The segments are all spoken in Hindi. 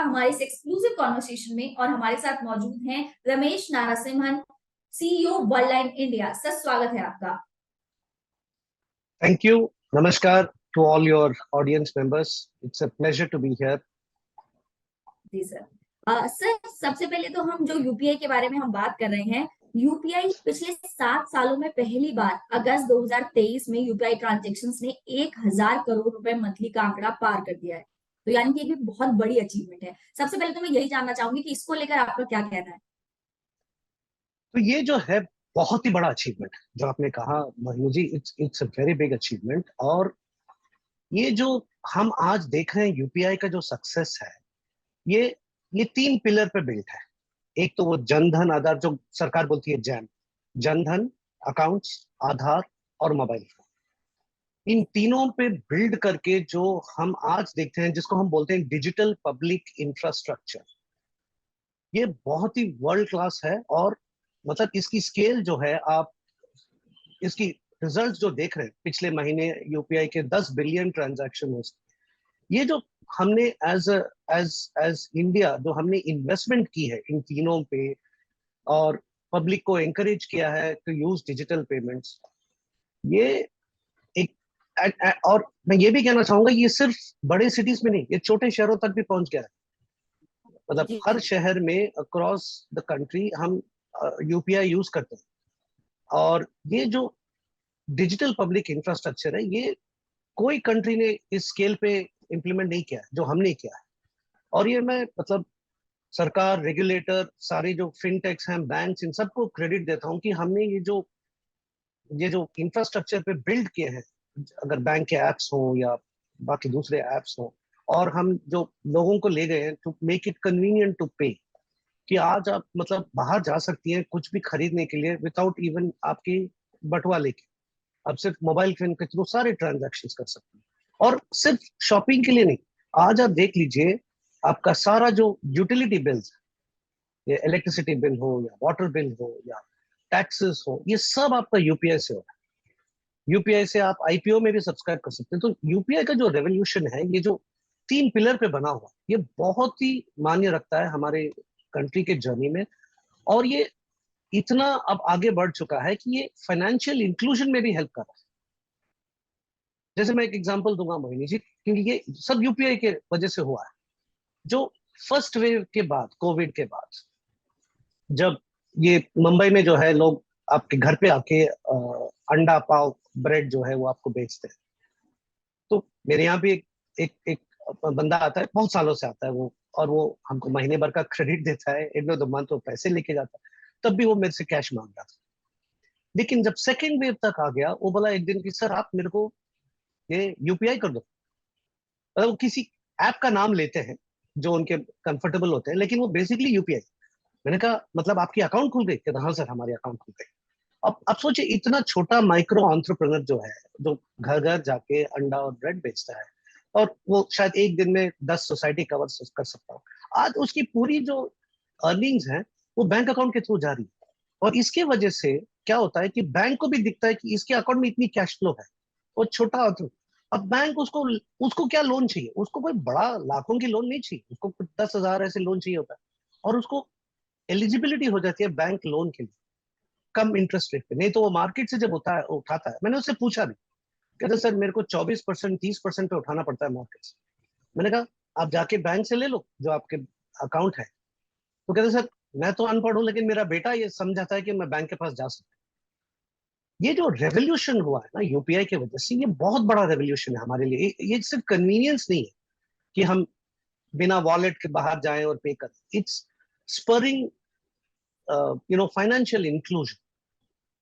हमारे इस एक्सक्लूसिव कॉन्वर्सेशन में और हमारे साथ मौजूद हैं रमेश नारासिम्हन, सीईओ वर्ल्डलाइन इंडिया। सर, स्वागत है आपका। Thank you. Namaskar to all your audience members. It's a pleasure to be here. जी सर। सर, सबसे पहले तो हम जो यूपीआई के बारे में हम बात कर रहे हैं, यूपीआई पिछले 7 सालों में पहली बार अगस्त 2023 में यूपीआई ट्रांजैक्शंस ने 1000 करोड़ रुपए मंथली का आंकड़ा पार कर दिया है। तो यानी कि ये बहुत बड़ी अचीवमेंट है। सबसे पहले तो मैं यही जानना चाहूंगी कि इसको लेकर आपका क्या कहना है। तो ये जो है बहुत ही बड़ा अचीवमेंट जो आपने कहा Mohini ji, it's a very big achievement. और ये जो हम आज देख रहे हैं यूपीआई का जो सक्सेस है, ये ये 3 पिलर पे बिल्ट है। एक तो वो जनधन आधार जो सरकार बोलती है जैम, जनधन अकाउंट्स, आधार और मोबाइल फोन। इन तीनों पे बिल्ड करके जो हम आज देखते हैं, जिसको हम बोलते हैं डिजिटल पब्लिक इंफ्रास्ट्रक्चर, ये बहुत ही वर्ल्ड क्लास है। और मतलब इसकी स्केल जो है, आप इसकी रिजल्ट्स जो देख रहे हैं पिछले महीने यूपीआई के 10 बिलियन ट्रांजैक्शन, ये जो हमने एज एज एज इंडिया जो हमने इन्वेस्टमेंट की है इन तीनों पे, और पब्लिक को एंकरेज किया है टू यूज डिजिटल पेमेंट्स, ये एक और मैं ये भी कहना चाहूंगा, ये सिर्फ बड़े सिटीज में नहीं, ये छोटे शहरों तक भी पहुंच गया है। मतलब जी हर शहर में अक्रॉस द कंट्री हम यूपीआई यूज करते हैं। और ये जो डिजिटल पब्लिक इंफ्रास्ट्रक्चर है, ये कोई कंट्री ने इस स्केल पे इम्प्लीमेंट नहीं किया है जो हमने किया है। और ये मैं मतलब सरकार, रेगुलेटर, सारे जो फिनटेक्स हैं, बैंक्स, इन सबको क्रेडिट देता हूँ कि हमने ये जो इंफ्रास्ट्रक्चर पे बिल्ड किए हैं, अगर बैंक के एप्स हो या बाकी दूसरे एप्स हो, और हम जो लोगों को ले गए हैं to make it convenient to pay, कि आज आप मतलब बाहर जा सकती हैं कुछ भी खरीदने के लिए विदाउट इवन आपकी बटुआ लेके। आप सिर्फ मोबाइल फोन के थ्रू सारे ट्रांजैक्शन कर सकते हैं। और सिर्फ शॉपिंग के लिए नहीं, आज आप देख लीजिए, आपका सारा जो यूटिलिटी बिल्स, ये इलेक्ट्रिसिटी बिल हो या वाटर बिल हो या टैक्सेस हो, ये सब आपका यूपीआई से हो रहा है। यूपीआई से आप आईपीओ में भी सब्सक्राइब कर सकते हैं। तो यूपीआई का जो रेवोल्यूशन है, ये जो 3 पिलर पे बना हुआ, ये बहुत ही मान्य रखता है हमारे कंट्री के जर्नी में। और ये इतना अब आगे बढ़ चुका है कि ये फाइनेंशियल इंक्लूजन में भी हेल्प कर रहा है। जैसे मैं एक एग्जांपल दूंगा मोहिनी जी, क्योंकि ये सब यूपीआई के वजह से हुआ है। जो फर्स्ट वेव के बाद, कोविड के बाद, जब ये मुंबई में जो है लोग आपके घर पे आके अंडा पाव ब्रेड जो है वो आपको बेचते हैं। तो मेरे यहाँ भी एक बंदा आता है, बहुत सालों से आता है वो, और वो हमको महीने भर का क्रेडिट देता है, एंड ऑफ द मंथ वो पैसे लेके जाता है। तब भी वो मेरे से कैश मांग रहा था। लेकिन जब सेकेंड वेव तक आ गया, वो बोला एक दिन कि सर आप मेरे को ये यूपीआई कर दो। मतलब वो किसी ऐप का नाम लेते हैं जो उनके कंफर्टेबल होते हैं, लेकिन वो बेसिकली यूपीआई। मैंने कहा मतलब आपकी अकाउंट खुल गई? कहता हाँ सर हमारी अकाउंट खुल गई। अब सोचिए, इतना छोटा माइक्रो एंटरप्रेन्योर जो है, जो घर घर जाके अंडा और ब्रेड बेचता है, और वो शायद एक दिन में 10 सोसाइटी कवर कर सकता हो, आज उसकी पूरी जो अर्निंग्स है वो बैंक अकाउंट के थ्रू जा रही है। और इसके वजह से क्या होता है कि बैंक को भी दिखता है कि इसके अकाउंट में इतनी कैश फ्लो है। वो छोटा, अब बैंक उसको उसको क्या लोन चाहिए? उसको कोई बड़ा लाखों की लोन नहीं चाहिए, उसको कुछ 10,000 ऐसे लोन चाहिए होता है। और उसको एलिजिबिलिटी हो जाती है बैंक लोन के लिए, कम इंटरेस्ट रेट पे। नहीं तो वो मार्केट से जब होता है उठाता है, मैंने उससे पूछा भी, कहते सर मेरे को 24%, 30% पे उठाना पड़ता है मार्केट से। मैंने कहा आप जाके बैंक से ले लो जो आपके अकाउंट है। तो कहते सर मैं तो अनपढ़ हूँ, लेकिन मेरा बेटा ये समझाता है कि मैं बैंक के पास जा सकता हूँ। ये जो रेवोल्यूशन हुआ है ना यूपीआई की वजह से, ये बहुत बड़ा रेवोल्यूशन है हमारे लिए। ये सिर्फ कन्वीनियंस नहीं है कि हम बिना वॉलेट के बाहर जाएं और पे करें। It's spurring financial inclusion,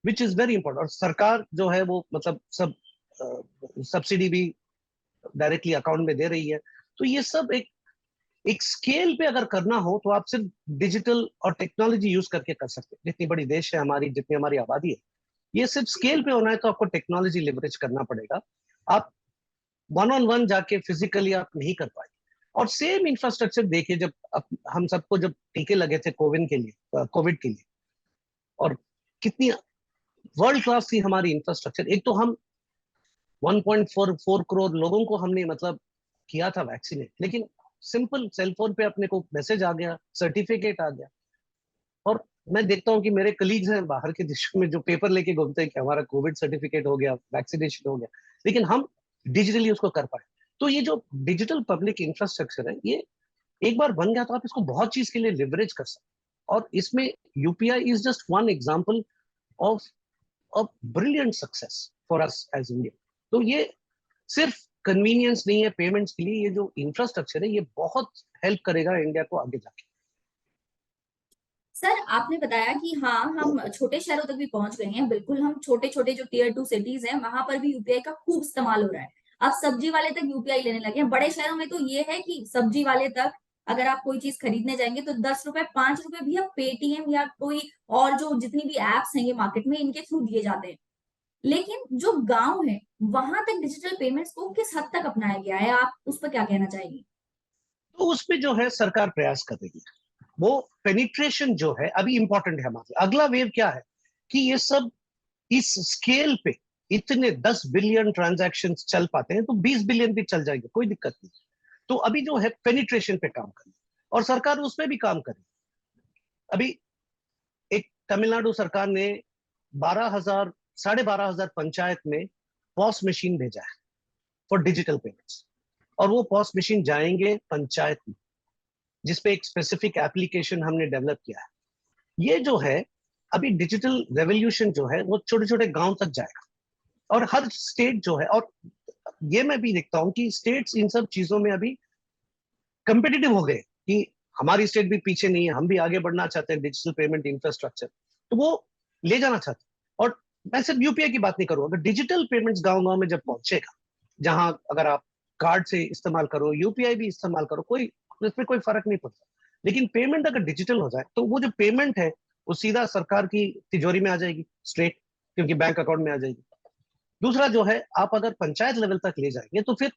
which is very important. और सरकार जो है वो मतलब सब सब्सिडी भी डायरेक्टली अकाउंट में दे रही है। तो ये सब एक एक स्केल पे अगर करना हो तो आप सिर्फ डिजिटल और टेक्नोलॉजी यूज करके कर सकते हैं। जितनी बड़ी देश है हमारी, जितनी हमारी आबादी है, ये सिर्फ स्केल पे होना है तो आपको टेक्नोलॉजी लेवरेज करना पड़ेगा। आप वन ऑन वन जाके फिजिकली आप नहीं कर पाएंगे। और सेम इंफ्रास्ट्रक्चर देखिए, जब हम सबको जब टीके लगे थे कोविड के लिए, और कितनी वर्ल्ड क्लास थी हमारी इंफ्रास्ट्रक्चर। एक तो हम 1.44 करोड़ लोगों को हमने मतलब किया था वैक्सीनेट, लेकिन सिंपल सेलफोन पे अपने को मैसेज आ गया, सर्टिफिकेट आ गया। और मैं देखता हूँ कि मेरे कलीग्स हैं बाहर के देशों में जो पेपर लेके घूमते हैं कि हमारा कोविड सर्टिफिकेट हो गया, वैक्सीनेशन हो गया, लेकिन हम डिजिटली उसको कर पाए। तो ये जो डिजिटल पब्लिक इंफ्रास्ट्रक्चर है, ये एक बार बन गया तो आप इसको बहुत चीज के लिए लिवरेज कर सकते हैं। और इसमें UPI is just one example of a brilliant success for us as India. तो ये सिर्फ कन्वीनियंस नहीं है पेमेंट्स के लिए, ये जो इंफ्रास्ट्रक्चर है ये बहुत हेल्प करेगा इंडिया को आगे जाके। सर आपने बताया कि हाँ हम छोटे शहरों तक भी पहुंच गए हैं, बिल्कुल हम छोटे छोटे जो टीयर 2 सिटीज हैं वहां पर भी यूपीआई का खूब इस्तेमाल हो रहा है। अब सब्जी वाले तक यूपीआई लेने लगे हैं। बड़े शहरों में तो ये है कि सब्जी वाले तक अगर आप कोई चीज खरीदने जाएंगे तो 10 रुपए 5 रुपए भी अब पेटीएम या कोई और जो जितनी भी एप्स हैं ये मार्केट में इनके थ्रू दिए जाते हैं। लेकिन जो गांव है वहां तक डिजिटल पेमेंट्स को किस हद तक अपनाया गया है, आप उस पर क्या कहना चाहेंगे? तो उसमें जो है सरकार प्रयास कर रही है। वो पेनिट्रेशन जो है अभी इंपॉर्टेंट है हमारे। अगला वेव क्या है कि ये सब इस स्केल पे इतने 10 बिलियन ट्रांजैक्शन चल पाते हैं तो 20 बिलियन भी चल जाएंगे, कोई दिक्कत नहीं। तो अभी जो है पेनिट्रेशन पे काम करें और सरकार उस पर भी काम करे। अभी एक तमिलनाडु सरकार ने 12,000 12,500 पंचायत में पॉस मशीन भेजा है फॉर डिजिटल पेमेंट्स। और वो पॉस मशीन जाएंगे पंचायत में, जिसपे एक स्पेसिफिक एप्लीकेशन हमने डेवलप किया है। ये जो है अभी डिजिटल रेवोल्यूशन जो है वो छोटे छोटे गांव तक जाएगा। और हर स्टेट जो है, और ये मैं भी देखता हूँ कि स्टेट्स इन सब चीजों में अभी कंपेटिटिव हो गए कि हमारी स्टेट भी पीछे नहीं है, हम भी आगे बढ़ना चाहते हैं डिजिटल पेमेंट इंफ्रास्ट्रक्चर, तो वो ले जाना चाहते हैं। और मैं सिर्फ यूपीआई की बात नहीं करूँ, अगर डिजिटल पेमेंट्स गाँव गाँव में जब पहुंचेगा, जहां अगर आप कार्ड से इस्तेमाल करो, यूपीआई भी इस्तेमाल करो, कोई इसमें कोई फर्क नहीं पड़ता। लेकिन पेमेंट अगर डिजिटल हो जाए तो वो जो पेमेंट है वो सीधा सरकार की तिजोरी में आ जाएगी स्ट्रेट, क्योंकि बैंक अकाउंट में आ जाएगी। दूसरा जो है, आप अगर पंचायत लेवल तक ले जाएंगे तो फिर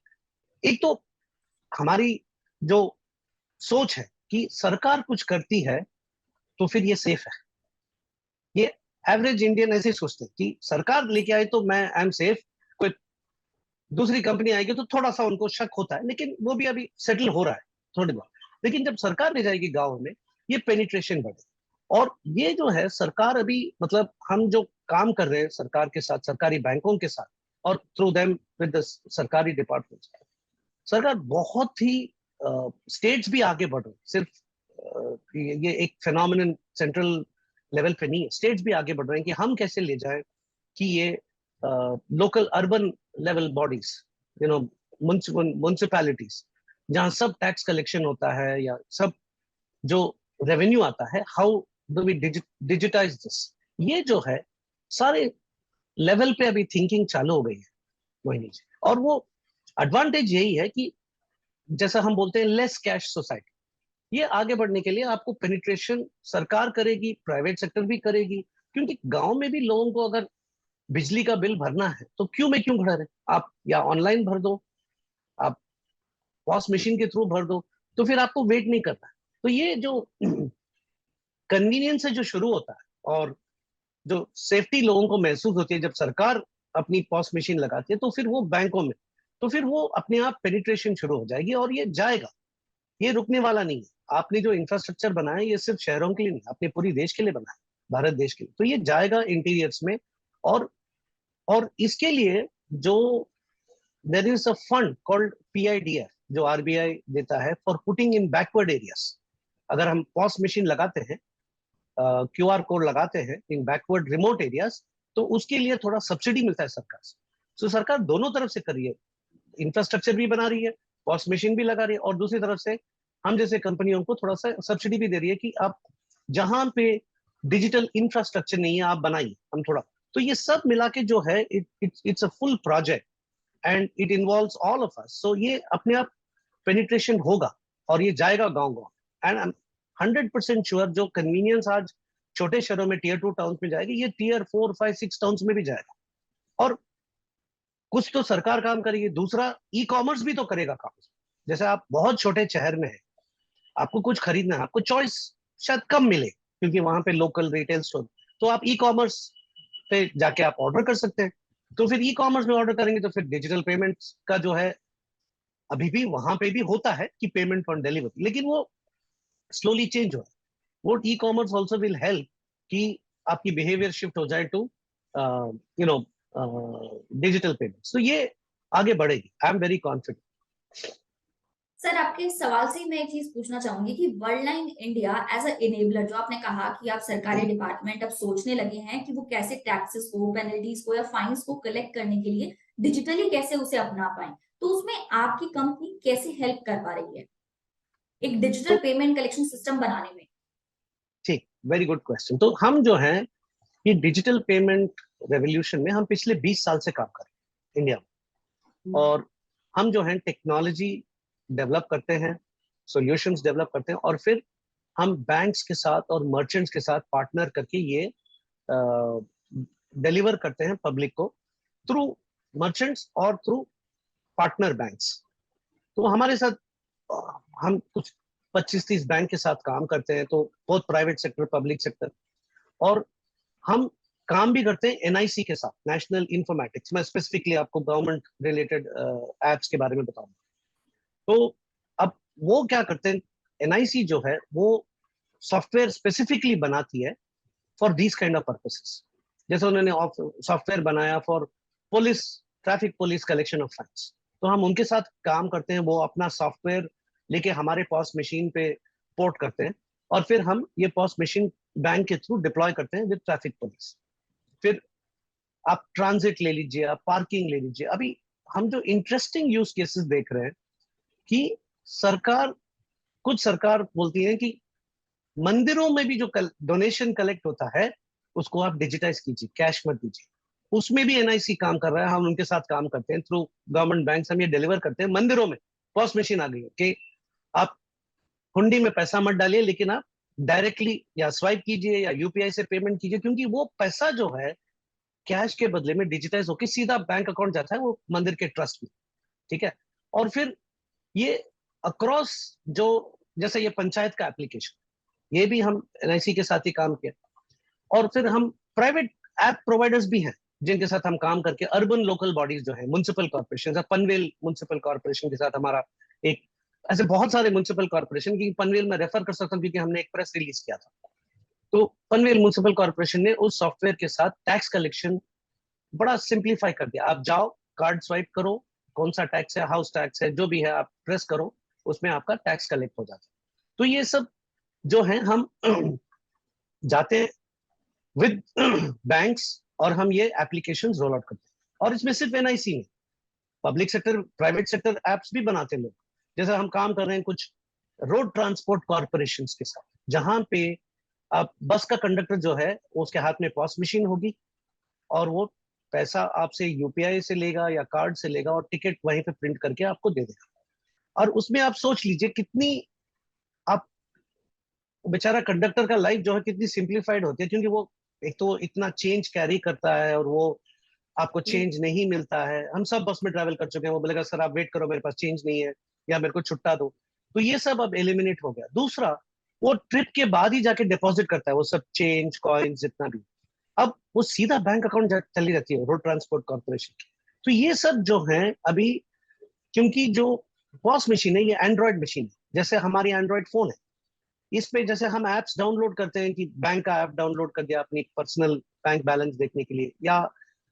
एक तो हमारी जो सोच है कि सरकार कुछ करती है तो फिर ये सेफ है। ये एवरेज इंडियन ऐसे ही सोचते हैं कि सरकार लेके आए तो मैं आई एम सेफ, कोई दूसरी कंपनी आएगी तो थोड़ा सा उनको शक होता है, लेकिन वो भी अभी सेटल हो रहा है थोड़ी बहुत। लेकिन जब सरकार ले जाएगी गांव में, ये पेनिट्रेशन बढ़े। और ये जो है सरकार अभी, मतलब हम जो काम कर रहे हैं सरकार के साथ, सरकारी बैंकों के साथ और थ्रू देम विद द सरकारी डिपार्टमेंट्स, सरकार बहुत ही स्टेट्स भी आगे बढ़ रहे हैं। सिर्फ ये एक फिनोमिनन सेंट्रल लेवल पे नहीं है, स्टेट्स भी आगे बढ़ रहे हैं कि हम कैसे ले जाएं कि ये local urban level bodies, you know, municipalities, जहाँ सब टैक्स कलेक्शन होता है या सब जो रेवेन्यू आता है, how do we digitize this. ये जो है सारे लेवल पे अभी थिंकिंग चालू हो गई है मोहिनी जी। और वो एडवांटेज यही है कि जैसा हम बोलते हैं लेस कैश सोसाइटी, ये आगे बढ़ने के लिए आपको पेनिट्रेशन सरकार करेगी, प्राइवेट सेक्टर भी करेगी। क्योंकि गांव में भी लोगों को अगर बिजली का बिल भरना है तो क्यों में क्यों खड़ा रहे, आप या ऑनलाइन भर दो, आप वॉश मशीन के थ्रू भर दो, तो फिर आपको वेट नहीं करना है। तो ये जो कन्वीनियंस है जो शुरू होता है और जो सेफ्टी लोगों को महसूस होती है जब सरकार अपनी पॉस मशीन लगाती है, तो फिर वो बैंकों में, तो फिर वो अपने आप पेनिट्रेशन शुरू हो जाएगी और ये जाएगा, ये रुकने वाला नहीं है। आपने जो इंफ्रास्ट्रक्चर बनाया ये सिर्फ शहरों के लिए नहीं, आपने पूरी देश के लिए बनाया, भारत देश के लिए, तो ये जाएगा इंटीरियर्स में। और और इसके लिए जो there is a fund called PIDF जो आरबीआई देता है for putting in backward areas. अगर हम पॉस मशीन लगाते हैं, क्यूआर कोड लगाते हैं इन बैकवर्ड रिमोट एरियाज, तो उसके लिए थोड़ा सब्सिडी मिलता है सरकार से। तो सरकार दोनों तरफ से कर रही है, इंफ्रास्ट्रक्चर भी बना रही है, पॉस मशीन भी लगा रही है, और दूसरी तरफ से हम जैसे कंपनियों को थोड़ा सा सब्सिडी भी दे रही है कि आप जहां पे डिजिटल इंफ्रास्ट्रक्चर नहीं है आप बनाइए, हम थोड़ा। तो ये सब मिला के जो है it's a full project and it involves all of us. So ये अपने आप पेनिट्रेशन होगा और ये जाएगा गांव गांव। एंड आई एम 100% श्योर जो कन्वीनियंस आज छोटे शहरों में टीयर 2 टाउन में जाएगी, ये टीयर 4, 5, 6 टाउन में भी जाएगा। और कुछ तो सरकार काम करेगी, दूसरा ई कॉमर्स भी तो करेगा काम। जैसे आप बहुत छोटे शहर में है, आपको कुछ खरीदना है, आपको चॉइस शायद कम मिले क्योंकि वहां पे लोकल रिटेल स्टोर, तो आप ई कॉमर्स पे जाके आप ऑर्डर कर सकते हैं। तो फिर ई कॉमर्स में ऑर्डर करेंगे तो फिर डिजिटल पेमेंट्स का जो है अभी भी वहां पे भी होता है कि पेमेंट ऑन डिलीवरी, लेकिन वो स्लोली चेंज हो रहा है। वो e commerce also will help कि आपकी बिहेवियर शिफ्ट हो जाए to you know digital payments. तो ये आगे बढ़ेगी, I am very confident. Sir, आपके इस सवाल से मैं एक चीज पूछना चाहूंगी कि Worldline India as a enabler, जो आपने कहा कि आप सरकारी डिपार्टमेंट अब सोचने लगे हैं कि वो कैसे टैक्सेस को, पेनल्टीज को या फाइन्स को कलेक्ट करने के लिए डिजिटली कैसे उसे अपना पाए, तो उसमें आपकी कंपनी कैसे हेल्प कर पा रही है एक डिजिटल तो पेमेंट कलेक्शन सिस्टम बनाने में? ठीक, वेरी गुड क्वेश्चन। तो हम जो हैं ये डिजिटल पेमेंट रेवोल्यूशन में हम पिछले 20 साल से काम कर रहे हैं इंडिया में। और हम जो हैं टेक्नोलॉजी डेवलप करते हैं, सॉल्यूशंस डेवलप करते हैं, और फिर हम बैंक्स के साथ और मर्चेंट्स के साथ पार्टनर करके ये डिलीवर करते हैं पब्लिक को थ्रू मर्चेंट्स और थ्रू पार्टनर बैंक्स। तो हमारे साथ हम कुछ 25-30 बैंक के साथ काम करते हैं, तो बहुत प्राइवेट सेक्टर, पब्लिक सेक्टर, और हम काम भी करते हैं एनआईसी के साथ, नेशनल इंफॉर्मेटिक्स। मैं स्पेसिफिकली आपको गवर्नमेंट रिलेटेड एप्स के बारे में बताऊंगा। तो अब वो क्या करते हैं, एनआईसी जो है वो सॉफ्टवेयर स्पेसिफिकली बनाती है for these kind of purposes. जैसे उन्होंने सॉफ्टवेयर बनाया for police, traffic police collection of fines, तो हम उनके साथ काम करते हैं। वो अपना सॉफ्टवेयर लेके हमारे पॉस मशीन पे पोर्ट करते हैं, और फिर हम ये पॉस मशीन बैंक के थ्रू डिप्लॉय करते हैं विद ट्रैफिक पुलिस। फिर आप ट्रांजिट ले लीजिए, आप पार्किंग ले लीजिए। अभी हम जो इंटरेस्टिंग यूज केसेस देख रहे हैं कि सरकार, कुछ सरकार बोलती है कि मंदिरों में भी जो डोनेशन कलेक्ट होता है उसको आप डिजिटाइज कीजिए, कैश मत दीजिए। उसमें भी एनआईसी काम कर रहा है, हम उनके साथ काम करते हैं थ्रू गवर्नमेंट बैंक। हम ये डिलीवर करते हैं मंदिरों में। पॉस मशीन आ गई है कि आप हुंडी में पैसा मत डालिए, लेकिन आप डायरेक्टली या स्वाइप कीजिए या यूपीआई से पेमेंट कीजिए, क्योंकि वो पैसा जो है कैश के बदले में डिजिटाइज होकर सीधा बैंक अकाउंट जाता है, वो मंदिर के ट्रस्ट में। ठीक है। और फिर ये अक्रॉस जो, जैसे ये पंचायत का एप्लीकेशन, ये भी हम एनआईसी के साथ ही काम किया। और फिर हम प्राइवेट ऐप प्रोवाइडर्स भी हैं जिनके साथ हम काम करके अर्बन लोकल बॉडीज जो है, municipal corporation, Panvel municipal corporation के साथ हमारा एक, ऐसे बहुत सारे म्युनिसिपल कॉर्पोरेशन की, पनवेल में रेफर कर सकता हूँ क्योंकि हमने एक प्रेस रिलीज किया था। तो पनवेल म्युनिसिपल कॉर्पोरेशन ने उस सॉफ्टवेयर के साथ टैक्स कलेक्शन बड़ा सिंप्लीफाई कर दिया। आप जाओ, कार्ड स्वाइप करो, कौन सा टैक्स है, हाउस टैक्स है, जो भी है आप प्रेस करो, उसमें आपका टैक्स कलेक्ट हो जाता है। तो ये सब जो है हम जाते हैं विद बैंक्स और हम ये एप्लीकेशन रोल आउट करते हैं। और इसमें सिर्फ एनआईसी नहीं, public sector, private sector apps भी बनाते हैं लोग। जैसे हम काम कर रहे हैं कुछ रोड ट्रांसपोर्ट कॉर्पोरेशन के साथ, जहां पे आप बस का कंडक्टर जो है उसके हाथ में पॉस मशीन होगी, और वो पैसा आपसे यूपीआई से लेगा या कार्ड से लेगा, और टिकट वहीं पे प्रिंट करके आपको दे देगा। और उसमें आप सोच लीजिए कितनी, आप, बेचारा कंडक्टर का लाइफ जो है कितनी सिंप्लीफाइड होती है, क्योंकि वो एक तो इतना चेंज कैरी करता है और वो आपको चेंज नहीं मिलता है। हम सब बस में ट्रैवल कर चुके हैं, वो बोलेगा सर आप वेट करो, मेरे पास चेंज नहीं है, या मेरे को छुट्टा दो। तो ये सब अब एलिमिनेट हो गया। दूसरा, वो ट्रिप के बाद ही जाके डिपॉजिट करता है वो सब चेंज कॉइन्स जितना भी, अब वो सीधा बैंक अकाउंट चली जाती है रोड ट्रांसपोर्ट कॉर्पोरेशन की। तो ये सब जो है अभी, क्योंकि जो पॉस मशीन है ये एंड्रॉयड मशीन है, जैसे हमारी एंड्रॉयड फोन है, इस पे जैसे हम एप्स डाउनलोड करते हैं कि बैंक का ऐप डाउनलोड कर दिया अपनी पर्सनल बैंक बैलेंस देखने के लिए, या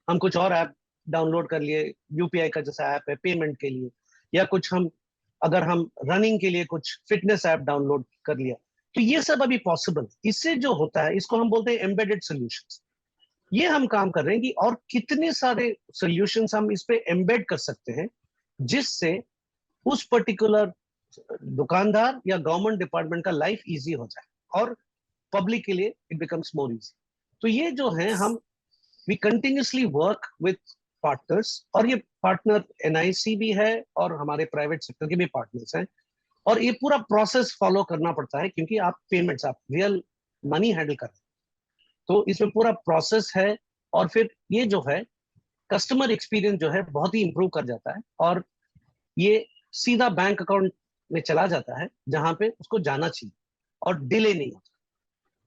हम कुछ और ऐप डाउनलोड कर लिए, यूपीआई का जैसा ऐप है पेमेंट के लिए, या कुछ हम, अगर हम रनिंग के लिए कुछ फिटनेस ऐप डाउनलोड कर लिया, तो ये सब अभी पॉसिबल है। इससे जो होता है इसको हम बोलते हैं एम्बेडेड सॉल्यूशंस। ये हम काम कर रहे हैं कि और कितने सारे सॉल्यूशंस हम इस पे एम्बेड कर सकते हैं, जिससे उस पर्टिकुलर दुकानदार या गवर्नमेंट डिपार्टमेंट का लाइफ इजी हो जाए और पब्लिक के लिए इट बिकम्स मोर इजी। तो ये जो है हम, we continuously work with partners, और ये पार्टनर एनआईसी भी है और हमारे प्राइवेट सेक्टर के भी पार्टनर्स हैं। और ये पूरा प्रोसेस फॉलो करना पड़ता है क्योंकि आप पेमेंट्स, आप रियल मनी हैंडल कर रहे हैं, तो इसमें पूरा प्रोसेस है। और फिर ये जो है कस्टमर एक्सपीरियंस जो है बहुत ही इंप्रूव कर जाता है, और ये सीधा बैंक अकाउंट में चला जाता है जहां पे उसको जाना चाहिए, और डिले नहीं होता।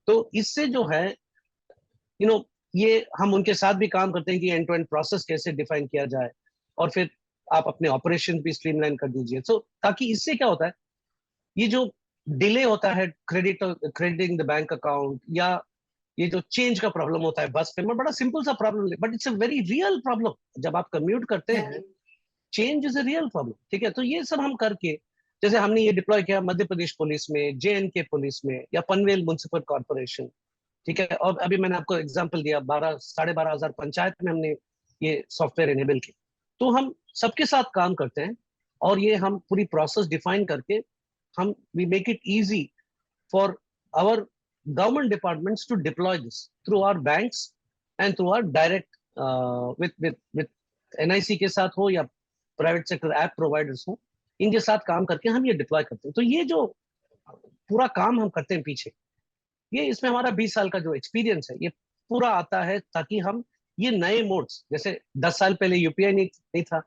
तो इससे जो है यू you नो know, ये हम उनके साथ भी काम करते हैं कि एंड टू एंड प्रोसेस कैसे डिफाइन किया जाए, और फिर आप अपने ऑपरेशन भी स्ट्रीमलाइन कर दीजिए। तो ताकि इससे क्या होता है, ये जो डिले होता है क्रेडिटिंग द बैंक अकाउंट, या ये जो चेंज का प्रॉब्लम होता है बस में, बड़ा सिंपल सा प्रॉब्लम है but it's a very real problem. जब आप कम्यूट करते हैं, exactly. Change is a real problem, ठीक है। तो ये सब हम करके, जैसे हमने ये डिप्लॉय किया मध्य प्रदेश पुलिस में, JNK पुलिस में, या पनवेल म्युनिसिपल कॉर्पोरेशन, ठीक है। और अभी मैंने आपको एग्जांपल दिया 12,500 पंचायत में हमने ये सॉफ्टवेयर इनेबल किया। तो हम सबके साथ काम करते हैं, और ये हम पूरी प्रोसेस डिफाइन करके हम we make it easy for our government departments to deploy this through our banks and through our direct with NIC के साथ हो या प्राइवेट सेक्टर ऐप प्रोवाइडर्स हो, इनके साथ काम करके हम ये डिप्लॉय करते हैं। तो ये जो पूरा काम हम करते हैं पीछे, ये इसमें हमारा 20 साल का जो एक्सपीरियंस है ये पूरा आता है, ताकि हम ये नए मोड्स, जैसे 10 साल पहले UPI नहीं था,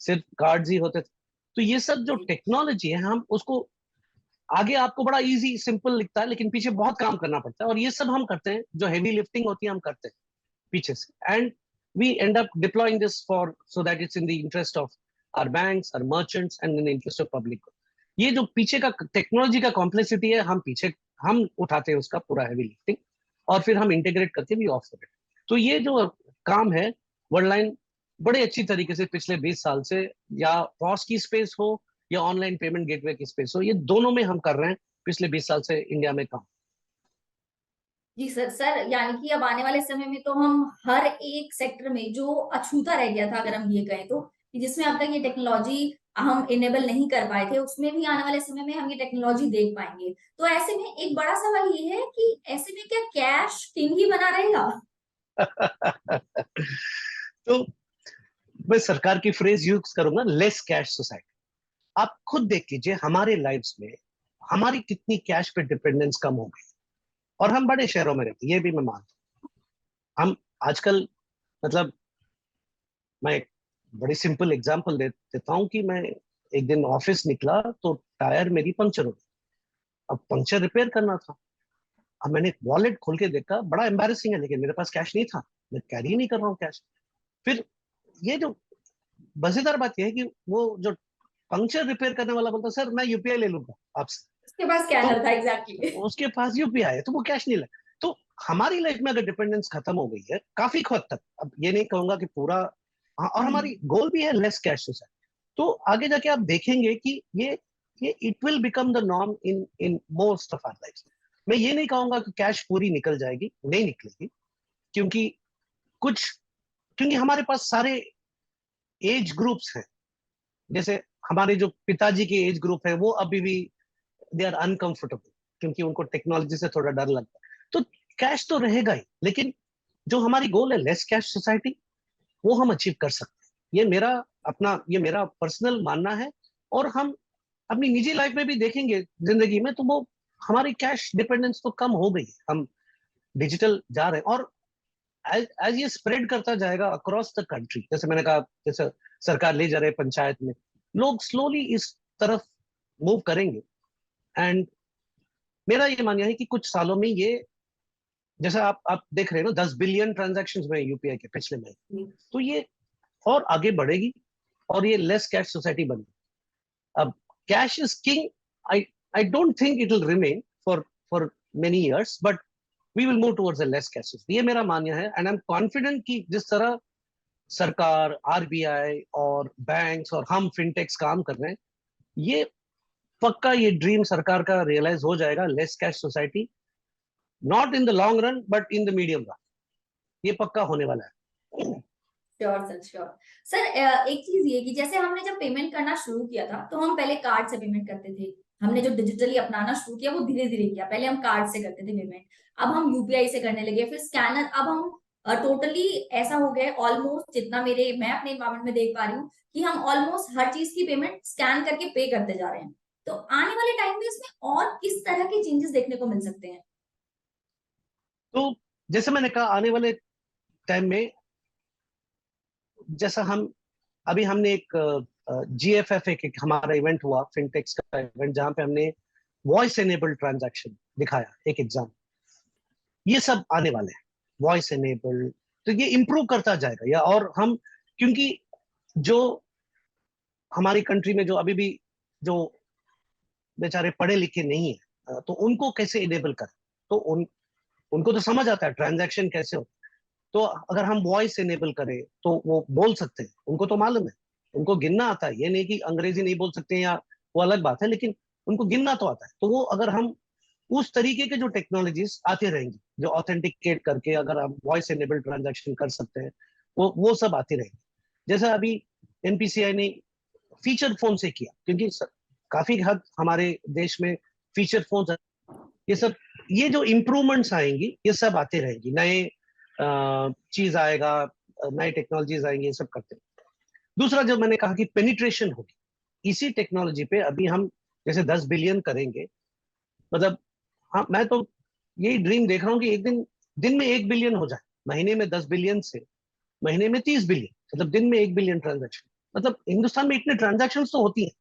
सिर्फ कार्ड्स ही होते थे। तो ये सब जो टेक्नोलॉजी है, हम उसको आगे आपको बड़ा इजी सिंपल लिखता है, लेकिन पीछे बहुत काम करना पड़ता है, और ये सब हम करते हैं, जो हेवी लिफ्टिंग होती है हम करते हैं पीछे से। And we end up deploying this for so that it's in the interest of our banks, our merchants, and in the interest of public. ये जो पीछे का टेक्नोलॉजी का कॉम्प्लेक्सिटी है, हम उठाते हैं उसका पूरा हेवी लिफ्टिंग, और फिर हम इंटीग्रेट करके भी ऑफ करें। तो ये जो काम है, वर्ल्डलाइन बड़े अच्छी तरीके से पिछले 20 साल से, या पॉस की स्पेस हो या ऑनलाइन पेमेंट गेटवे की स्पेस हो, ये दोनों में हम कर रहे हैं पिछले 20 साल से इंडिया में काम। जी सर। सर यानी कि अब आने वाले समय में तो हम हर एक सेक्टर में जो अछूता रह गया था, अगर हम ये कहें तो, कि जिसमें अब तक ये टेक्नोलॉजी हम इनेबल नहीं कर पाए थे, उसमें भी आने वाले समय में हम ये टेक्नोलॉजी देख पाएंगे। तो ऐसे में एक बड़ा सवाल ये है कि ऐसे में क्या कैश किंग ही बना रहेगा? तो मैं सरकार की फ्रेज यूज करूंगा, लेस कैश सोसाइटी। आप खुद देख लीजिए हमारे लाइफ्स में हमारी कितनी कैश पे डिपेंडेंस कम हो गई। और हम बड़े शहरों में रहते हैं, ये भी मैं मानता हूँ। हम आजकल, मतलब मैं एक बड़ी सिंपल एग्जांपल देता हूँ कि मैं एक दिन ऑफिस निकला तो टायर मेरी पंक्चर हो गई। अब पंक्चर रिपेयर करना था। अब मैंने वॉलेट खोल के देखा, बड़ा एम्बैरेसिंग है, लेकिन मेरे पास कैश नहीं था, मैं कैरी नहीं कर रहा हूँ कैश। फिर ये जो मजेदार बात यह है कि वो जो पंक्चर रिपेयर करने वाला बोलता, सर मैं UPI ले लूंगा आपसे। उसके पास तो स्कैनर था, एग्जैक्टली। उसके पास UPI है, तो वो कैश नहीं लगा। तो हमारी लाइफ में अगर डिपेंडेंस खत्म हो गई है काफी हद तक, अब ये नहीं कहूंगा कि पूरा, हाँ, और हमारी गोल भी है लेस कैश सोसाइटी। तो आगे जाके आप देखेंगे कि ये it will become the norm in in most of our life. मैं ये नहीं कहूंगा कि कैश पूरी निकल जाएगी, नहीं निकलेगी, क्योंकि कुछ, क्योंकि हमारे पास सारे एज ग्रुप्स हैं। जैसे हमारे जो पिताजी के एज ग्रुप है, वो अभी भी दे आर अनकंफर्टेबल, क्योंकि उनको टेक्नोलॉजी से थोड़ा डर लगता है। तो कैश तो रहेगा ही, लेकिन जो हमारी गोल है लेस कैश सोसाइटी, वो हम अचीव कर सकते हैं। ये मेरा पर्सनल मानना है। और हम अपनी निजी लाइफ में भी देखेंगे जिंदगी में, तो वो हमारी कैश डिपेंडेंस तो कम हो गई है, हम डिजिटल जा रहे हैं। और एज ये स्प्रेड करता जाएगा अक्रॉस द कंट्री, जैसे मैंने कहा, जैसे सरकार ले जा रहे पंचायत में, लोग स्लोली इस तरफ मूव करेंगे। एंड मेरा ये मानना है कि कुछ सालों में ये, जैसा आप देख रहे हो ना, 10 बिलियन ट्रांजैक्शंस में UPI के पिछले महीने, तो ये और आगे बढ़ेगी, और ये लेस कैश सोसाइटी बनेगी। अब cash is king, I I don't think it will remain for many years, but we will move towards a less cash society, ये मेरा मानना है। एंड आई एम कॉन्फिडेंट कि जिस तरह सरकार, RBI और बैंक्स और हम फिनटेक्स काम कर रहे हैं, ये पक्का ये ड्रीम सरकार का रियलाइज हो जाएगा, less cash society, not in the long run but in the medium run, ये पक्का होने वाला है। Sure sir, sure. सर एक चीज ये कि जैसे हमने जब पेमेंट करना शुरू किया था, तो हम पहले कार्ड से पेमेंट करते थे। हमने जो डिजिटली अपनाना शुरू किया वो धीरे धीरे किया। पहले हम कार्ड से करते थे पेमेंट, अब हम UPI से करने लगे, फिर स्कैनर। अब हम टोटली ऐसा हो गया ऑलमोस्ट, जितना मैं अपने इन्वायरमेंट में देख पा रही हूँ, कि हम ऑलमोस्ट हर चीज की पेमेंट स्कैन करके पे करते जा रहे हैं। तो आने वाले टाइम में इसमें और किस तरह के चेंजेस देखने को मिल सकते हैं? तो जैसे मैंने कहा, आने वाले टाइम में, जैसा हम अभी हमने एक GFF, एक हमारा इवेंट हुआ फिनटेक्स का इवेंट, जहां पे हमने वॉइस एनेबल्ड ट्रांजैक्शन दिखाया, एक एग्जाम। ये सब आने वाले हैं वॉइस एनेबल्ड, तो ये इम्प्रूव करता जाएगा। या और हम, क्योंकि जो हमारी कंट्री में जो अभी भी जो बेचारे पढ़े लिखे नहीं है, तो उनको कैसे इनेबल करें। तो उनको तो समझ आता है ट्रांजैक्शन कैसे होता है। तो अगर हम वॉइस इनेबल करें तो वो बोल सकते हैं, उनको तो मालूम है, उनको गिनना आता है। ये नहीं कि अंग्रेजी नहीं बोल सकते या वो अलग बात है, लेकिन उनको गिनना तो आता है। तो वो अगर हम उस तरीके के जो टेक्नोलॉजीज आते रहेंगी, जो ऑथेंटिकेट करके अगर हम वॉइस एनेबल ट्रांजैक्शन कर सकते हैं, वो सब आती रहेंगी। जैसा अभी एनपीसीआई ने फीचर फोन से किया, क्योंकि काफी हद हमारे देश में फीचर फोन, ये सब, ये जो इम्प्रूवमेंट्स आएंगी ये सब आते रहेंगी, नए चीज आएगा, नए टेक्नोलॉजीज आएंगे, ये सब करते हैं। दूसरा, जो मैंने कहा कि पेनिट्रेशन होगी इसी टेक्नोलॉजी पे, अभी हम जैसे 10 बिलियन करेंगे, मतलब हाँ, मैं तो यही ड्रीम देख रहा हूँ कि एक दिन में 1 बिलियन हो जाए, महीने में 10 बिलियन से महीने में 30 बिलियन, मतलब दिन में 1 बिलियन ट्रांजेक्शन। मतलब हिंदुस्तान में इतने ट्रांजेक्शन तो होती हैं,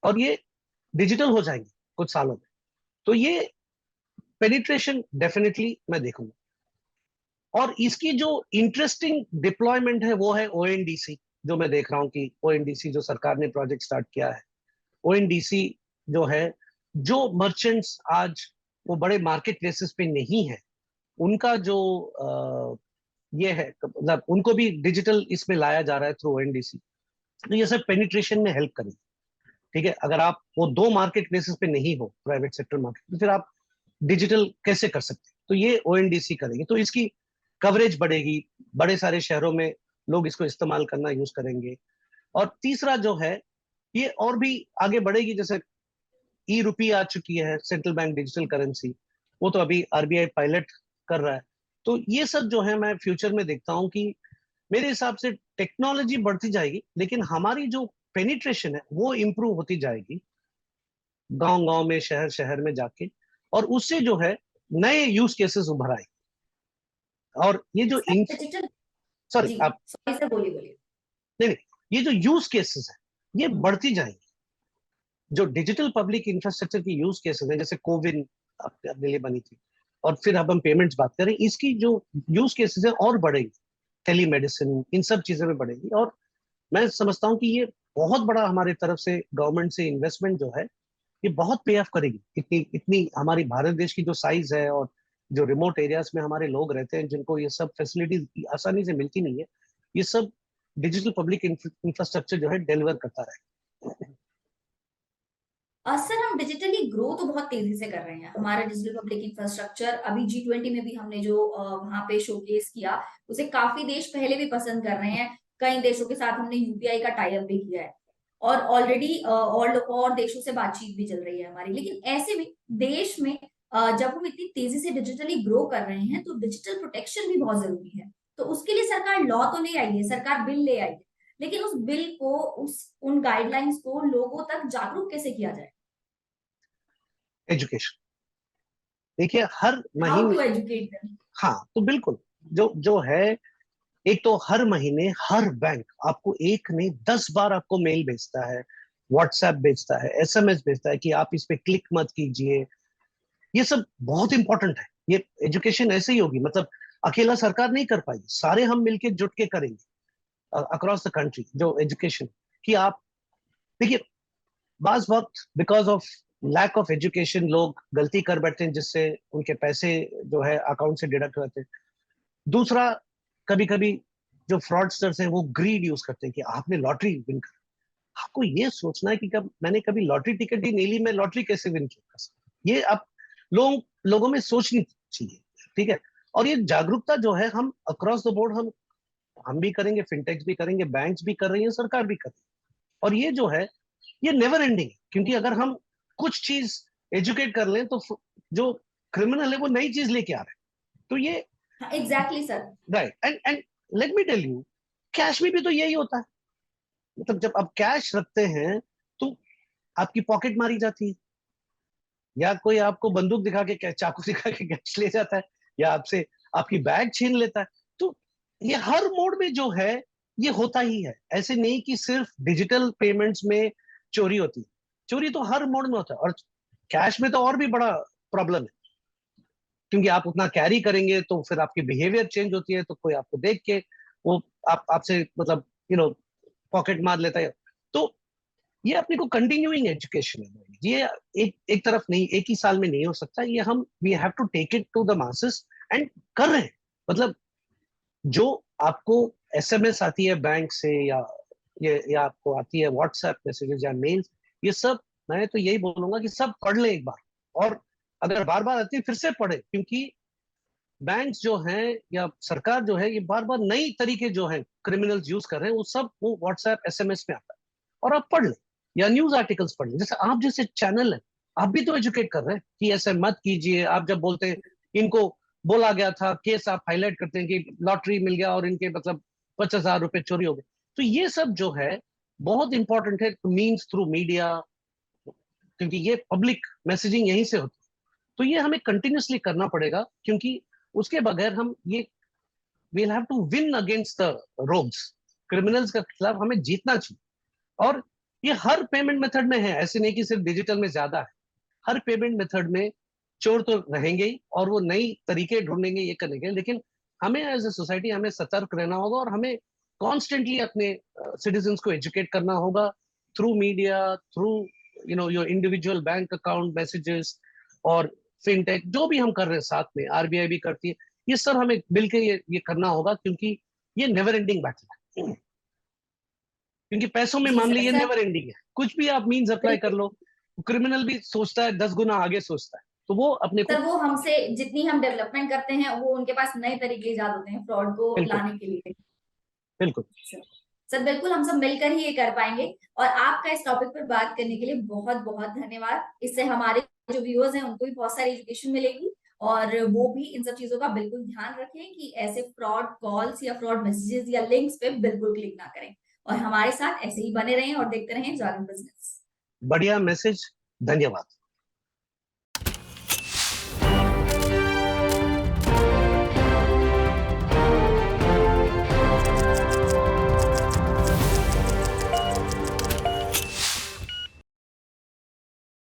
और ये डिजिटल हो जाएंगे कुछ सालों में। तो ये पेनिट्रेशन डेफिनेटली मैं देखूंगा। और इसकी जो इंटरेस्टिंग डिप्लॉयमेंट है वो है ओएनडीसी, जो मैं देख रहा हूँ कि ओएनडीसी जो सरकार ने प्रोजेक्ट स्टार्ट किया है, ओएनडीसी जो है, जो मर्चेंट्स आज वो बड़े मार्केट प्लेसेस पे नहीं है, उनका जो ये है, मतलब उनको भी डिजिटल इसमें लाया जा रहा है थ्रू ओएनडीसी। तो ये सब पेनिट्रेशन में हेल्प करेगी। ठीक है, अगर आप वो दो मार्केट प्लेसेस पे नहीं हो, प्राइवेट सेक्टर मार्केट, तो फिर आप डिजिटल कैसे कर सकते हैं? तो ये ओएनडीसी करेगी, तो इसकी कवरेज बढ़ेगी, बड़े सारे शहरों में लोग इसको इस्तेमाल करना यूज करेंगे। और तीसरा जो है, ये और भी आगे बढ़ेगी, जैसे ई रुपी आ चुकी है, सेंट्रल बैंक डिजिटल करेंसी, वो तो अभी आरबीआई पायलट कर रहा है। तो ये सब जो है, मैं फ्यूचर में देखता हूँ कि मेरे हिसाब से टेक्नोलॉजी बढ़ती जाएगी, लेकिन हमारी जो पेनिट्रेशन है वो इम्प्रूव होती जाएगी, गांव गांव में, शहर शहर में जाके, और उससे जो है नए यूज केसेस उभर आए। और ये जो सर इन डिजिटल, सॉरी जी आप, सॉरी सर, बोलिए बोलिए। नहीं नहीं, ये जो यूज केसेस है ये बढ़ती जाएंगी। जो डिजिटल पब्लिक इंफ्रास्ट्रक्चर की यूज केसेस है, जैसे कोविन अपने लिए बनी थी, और फिर अब हम पेमेंट्स बात करें, इसकी जो यूज केसेस है और बढ़ेगी, टेली मेडिसिन, इन सब चीजों में बढ़ेगी। और मैं समझता हूँ कि ये बहुत बड़ा हमारे तरफ से गवर्नमेंट से इन्वेस्टमेंट जो है, ये बहुत पे ऑफ करेगी। इतनी इतनी हमारी भारत देश की जो साइज है, और जो रिमोट एरियाज में हमारे लोग रहते हैं जिनको ये सब फैसिलिटीज आसानी से मिलती नहीं है, ये सब डिजिटल पब्लिक इंफ्रास्ट्रक्चर जो है डिलीवर करता रहे। सर हम डिजिटली ग्रो तो बहुत तेजी से कर रहे हैं। हमारा डिजिटल पब्लिक इंफ्रास्ट्रक्चर अभी G20 में भी हमने जो वहां पे शोकेस किया, उसे काफी देश पहले भी पसंद कर रहे हैं। कई देशों के साथ हमने यूपीआई का टाई अप भी किया है, और ऑलरेडी और देशों से बातचीत भी चल रही है हमारी। लेकिन ऐसे में देश में जब हम इतनी तेजी से डिजिटली ग्रो कर रहे हैं, तो डिजिटल प्रोटेक्शन भी बहुत जरूरी है। तो उसके लिए सरकार लॉ तो ले आई है, सरकार बिल ले आई है, लेकिन उस बिल को, उस उन गाइडलाइंस को लोगों तक जागरूक कैसे किया जाए? एजुकेशन, देखिए हर हाउ महीने, टू एजुकेट देम? हाँ तो बिल्कुल, जो जो है, एक तो हर महीने हर बैंक आपको एक नहीं 10 बार आपको मेल भेजता है, व्हाट्सएप भेजता है, एसएमएस भेजता है कि आप इस पे क्लिक मत कीजिए। ये सब बहुत इंपॉर्टेंट है। ये एजुकेशन ऐसे ही होगी, मतलब अकेला सरकार नहीं कर पाएगी, सारे हम मिलके जुट के करेंगे अक्रॉस द कंट्री, जो एजुकेशन, कि आप देखिए, बाज वक्त because of lack of education लोग गलती कर बैठते हैं, जिससे उनके पैसे जो है अकाउंट से डिडक्ट होते हैं। दूसरा, कभी कभी जो फ्रॉडस्टर्स हैं वो ग्रीड यूज करते हैं कि आपने लॉटरी विन कर, आपको ये सोचना है कि कब मैंने कभी लॉटरी टिकट ही नहीं ली, मैं लॉटरी कैसे विन कर सकता, ये आप लोगों में सोचनी चाहिए। ठीक है, और ये जागरूकता जो है हम अक्रॉस द बोर्ड, हम भी करेंगे, फिनटेक्स भी करेंगे, बैंक्स भी कर रही है, सरकार भी कर रही है। और ये जो है, ये नेवर एंडिंग है, क्योंकि अगर हम कुछ चीज एजुकेट कर लें, तो जो क्रिमिनल है वो नई चीज लेके आ रहे हैं। तो ये exactly sir. Right, and let me tell you, cash में भी तो यही होता है। मतलब जब आप कैश रखते हैं, तो आपकी पॉकेट मारी जाती है, या कोई आपको बंदूक दिखा के, चाकू दिखा के कैश ले जाता है, या आपसे आपकी बैग छीन लेता है। तो ये हर मोड में जो है, ये होता ही है। ऐसे नहीं कि सिर्फ डिजिटल पेमेंट्स में चोरी होती है, चोरी तो हर मोड में होता है। और कैश में तो और भी बड़ा प्रॉब्लम है, क्योंकि आप उतना कैरी करेंगे तो फिर आपकी बिहेवियर चेंज होती है, तो कोई आपको देख के वो आपसे, मतलब पॉकेट मार लेता है। तो ये अपने को कंटिन्यूइंग एजुकेशन है, ये एक तरफ नहीं, एक ही साल में नहीं हो सकता, ये हम we have to take it to the masses and कर रहे हैं। मतलब जो आपको एसएमएस आती है बैंक से, या आपको आती है व्हाट्सएप मैसेजेस या मेल्स, ये सब मैं तो यही बोलूंगा कि सब पढ़ ले एक बार, और अगर बार बार आती है फिर से पढ़े, क्योंकि बैंक्स जो हैं या सरकार जो है, ये बार बार नई तरीके जो है क्रिमिनल्स यूज कर रहे हैं, वो सब वो व्हाट्सएप एसएमएस में आता है। और आप पढ़ लें या न्यूज आर्टिकल्स पढ़ लें, जैसे आप जैसे चैनल है, आप भी तो एजुकेट कर रहे हैं कि ऐसे मत कीजिए। आप जब बोलते हैं इनको बोला गया था, केस आप हाईलाइट करते हैं कि लॉटरी मिल गया और इनके मतलब 50,000 रुपए चोरी हो गए, तो ये सब जो है बहुत इंपॉर्टेंट है, मीन्स थ्रू मीडिया, क्योंकि ये पब्लिक मैसेजिंग यहीं से होती है। तो ये हमें कंटिन्यूसली करना पड़ेगा, क्योंकि उसके बगैर हम ये we'll have to win against the rogues, criminals के खिलाफ हमें जीतना चाहिए। और ये हर पेमेंट मेथड में है, ऐसे नहीं कि सिर्फ डिजिटल में ज्यादा है, हर पेमेंट मेथड में चोर तो रहेंगे ही, और वो नई तरीके ढूंढेंगे ये करने के, लेकिन हमें एज ए सोसाइटी हमें सतर्क रहना होगा, और हमें कॉन्स्टेंटली अपने सिटीजन्स को एजुकेट करना होगा through media, through your individual bank account messages, और फिनटेक जो भी हम कर रहे हैं साथ में, आरबीआई भी करती है, ये सब हमें मिलकर ये करना होगा, क्योंकि ये नेवर एंडिंग बैटल है। क्योंकि पैसों में जी मामले सर। ये सर नेवर एंडिंग है, कुछ भी आप मीन्स अप्लाई कर लो, क्रिमिनल भी सोचता है 10 गुना आगे सोचता है, तो वो अपने को। सर वो हमसे जितनी हम डेवलपमेंट करते हैं, वो उनके पास नए तरीके ईजाद होते हैं फ्रॉड को बिल्कुल लाने के लिए। बिल्कुल। सर, सर बिल्कुल हम सब मिलकर ही ये कर पाएंगे। और आपका इस टॉपिक पर बात करने के लिए बहुत बहुत धन्यवाद। इससे हमारे जो व्यूअर्स हैं उनको भी बहुत सारी एजुकेशन मिलेगी, और वो भी इन सब चीजों का बिल्कुल ध्यान रखें कि ऐसे फ्रॉड कॉल्स या फ्रॉड मैसेजेस या लिंक्स पे बिल्कुल क्लिक ना करें। और हमारे साथ ऐसे ही बने रहें और देखते रहें जागरण बिजनेस। बढ़िया मैसेज, धन्यवाद।